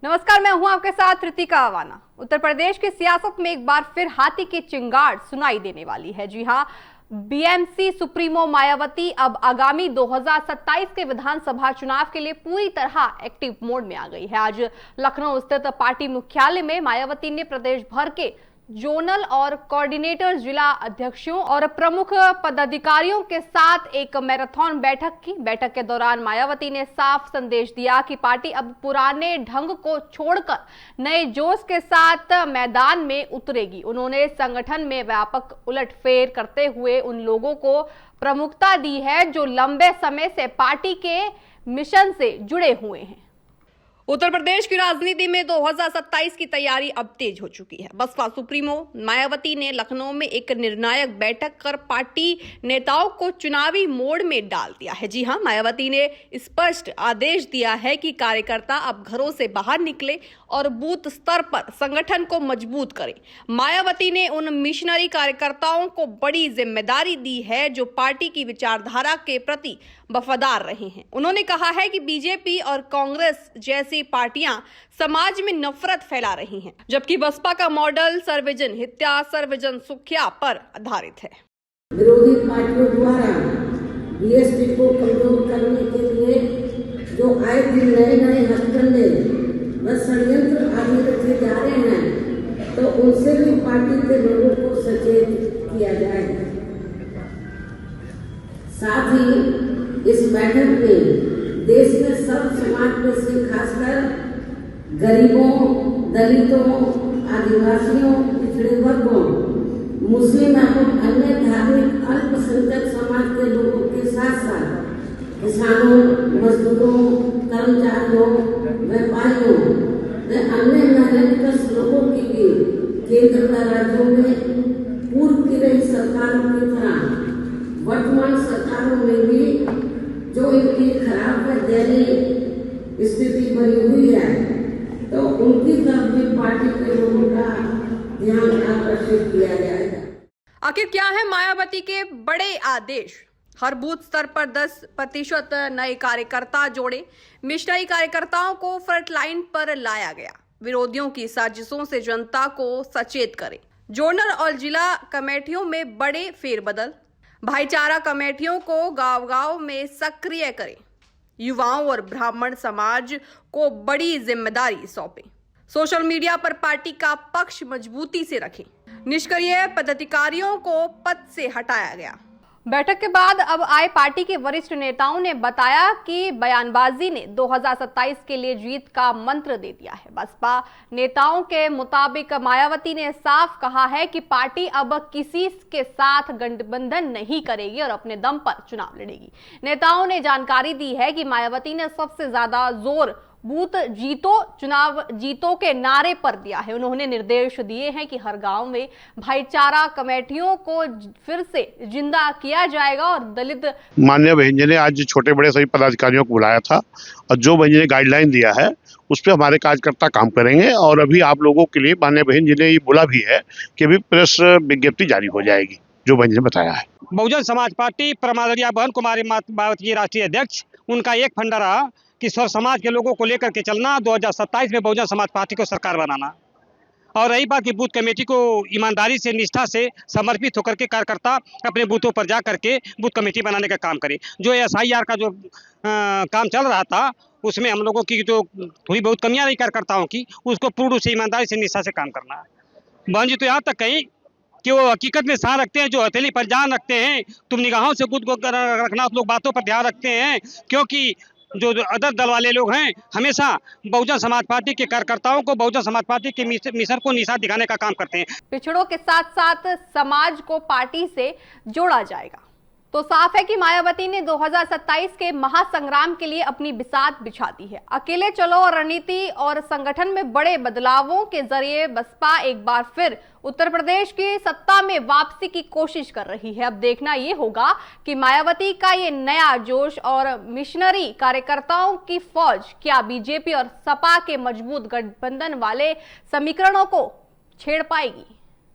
नमस्कार, मैं हूं आपके साथ रितिका अवाना। उत्तर प्रदेश की सियासत में एक बार फिर हाथी की चिंगाड़ सुनाई देने वाली है। जी हां, बीएमसी सुप्रीमो मायावती अब आगामी 2027 के विधानसभा चुनाव के लिए पूरी तरह एक्टिव मोड में आ गई है। आज लखनऊ स्थित पार्टी मुख्यालय में मायावती ने प्रदेश भर के जोनल और कोऑर्डिनेटर, जिला अध्यक्षों और प्रमुख पदाधिकारियों के साथ एक मैराथन बैठक की। बैठक के दौरान मायावती ने साफ संदेश दिया कि पार्टी अब पुराने ढंग को छोड़कर नए जोश के साथ मैदान में उतरेगी। उन्होंने संगठन में व्यापक उलटफेर करते हुए उन लोगों को प्रमुखता दी है जो लंबे समय से पार्टी के मिशन से जुड़े हुए हैं। उत्तर प्रदेश की राजनीति में 2027 की तैयारी अब तेज हो चुकी है। बसपा सुप्रीमो मायावती ने लखनऊ में एक निर्णायक बैठक कर पार्टी नेताओं को चुनावी मोड में डाल दिया है। जी हां, मायावती ने स्पष्ट आदेश दिया है कि कार्यकर्ता अब घरों से बाहर निकले और बूथ स्तर पर संगठन को मजबूत करें। मायावती ने उन मिशनरी कार्यकर्ताओं को बड़ी जिम्मेदारी दी है जो पार्टी की विचारधारा के प्रति वफादार रहे हैं। उन्होंने कहा है कि बीजेपी और कांग्रेस जैसी पार्टियां समाज में नफरत फैला रही हैं, जबकि बसपा का मॉडल सर्वजन हित्या सर्वजन सुख्या पर आधारित है। विरोधी पार्टियों द्वारा बीएसपी को कमजोर करने के लिए जो आए दिन नए हथकंडे व षड्यंत्र आदि रचे जा रहे हैं, तो उनसे भी पार्टी के लोगों को सचेत किया जाएगा। साथ ही इस बैठक में देश में सब समाज में से खासकर गरीबों, दलितों, आदिवासियों, पिछड़े वर्गों, मुस्लिम एवं अन्य धार्मिक अल्पसंख्यक समाज के लोगों के साथ साथ किसानों, मजदूरों, कर्मचारियों, व्यापारियों व अन्य मेहनतकश लोगों की भी केंद्र व राज्यों में पूर्व की रही सरकारों की तरह वर्तमान सरकारों में भी जो इनकी खराब व दयनीय स्थिति बनी हुई है, तो उनकी तरफ भी पार्टी के लोगों का ध्यान आकर्षित किया जाएगा। आखिर क्या है मायावती के बड़े आदेश? हर बूथ स्तर पर 10% नए कार्यकर्ता जोड़े। मिशनरी कार्यकर्ताओं को फ्रंट लाइन पर लाया गया। विरोधियों की साजिशों से जनता को सचेत करें। जोनल और जिला कमेटियों में बड़े फेरबदल। भाईचारा कमेटियों को गांव-गांव में सक्रिय करें। युवाओं और ब्राह्मण समाज को बड़ी जिम्मेदारी सौंपें। सोशल मीडिया पर पार्टी का पक्ष मजबूती से रखें। निष्क्रिय पदाधिकारियों को पद से हटाया गया। बैठक के बाद अब आए पार्टी के वरिष्ठ नेताओं ने बताया कि बयानबाजी ने 2027 के लिए जीत का मंत्र दे दिया है। बसपा नेताओं के मुताबिक मायावती ने साफ कहा है कि पार्टी अब किसी के साथ गठबंधन नहीं करेगी और अपने दम पर चुनाव लड़ेगी। नेताओं ने जानकारी दी है कि मायावती ने सबसे ज्यादा जोर बूथ जीतो, चुनाव जीतो के नारे पर दिया है। उन्होंने निर्देश दिए हैं कि हर गांव में भाईचारा कमेटियों को फिर से जिंदा किया जाएगा और दलित। माननीय बहन जी ने आज छोटे बड़े सभी पदाधिकारियों को बुलाया था और जो बहन जी ने गाइडलाइन दिया है उस पर हमारे कार्यकर्ता काम करेंगे। और अभी आप लोगों के लिए माननीय बहन जी ने ये बोला भी है कि अभी प्रेस विज्ञप्ति जारी हो जाएगी, जो बहन जी ने बताया है। बहुजन समाज पार्टी परमादरणीय बहन कुमारी मायावती की राष्ट्रीय अध्यक्ष, उनका एक फंडा रहा कि स्वर समाज के लोगों को लेकर के चलना, 2027 में बहुजन समाज पार्टी को सरकार बनाना। और रही बात कि बूथ कमेटी को ईमानदारी से, निष्ठा से समर्पित होकर के कार्यकर्ता अपने बूथों पर जा करके बूथ कमेटी बनाने का काम करे। जो SIR का जो काम चल रहा था उसमें हम लोगों की जो थोड़ी बहुत कमियां रही कार्यकर्ताओं की, उसको पूर्ण रूप से ईमानदारी से, निष्ठा से काम करना। बहन जी तो यहाँ तक कहीं कि वो हकीकत में सांस रखते हैं, जो हथेली पर जान रखते हैं। तुम निगाहों से खुद को रखना, उस लोग बातों पर ध्यान रखते हैं, क्योंकि जो अदर दल वाले लोग हैं हमेशा बहुजन समाज पार्टी के कार्यकर्ताओं को, बहुजन समाज पार्टी के मिशन को निशान दिखाने का काम करते हैं। पिछड़ों के साथ साथ समाज को पार्टी से जोड़ा जाएगा। तो साफ है कि मायावती ने 2027 के महासंग्राम के लिए अपनी बिसात बिछा दी है। अकेले चलो रणनीति और संगठन में बड़े बदलावों के जरिए बसपा एक बार फिर उत्तर प्रदेश की सत्ता में वापसी की कोशिश कर रही है। अब देखना यह होगा कि मायावती का ये नया जोश और मिशनरी कार्यकर्ताओं की फौज क्या बीजेपी और सपा के मजबूत गठबंधन वाले समीकरणों को छेड़ पाएगी।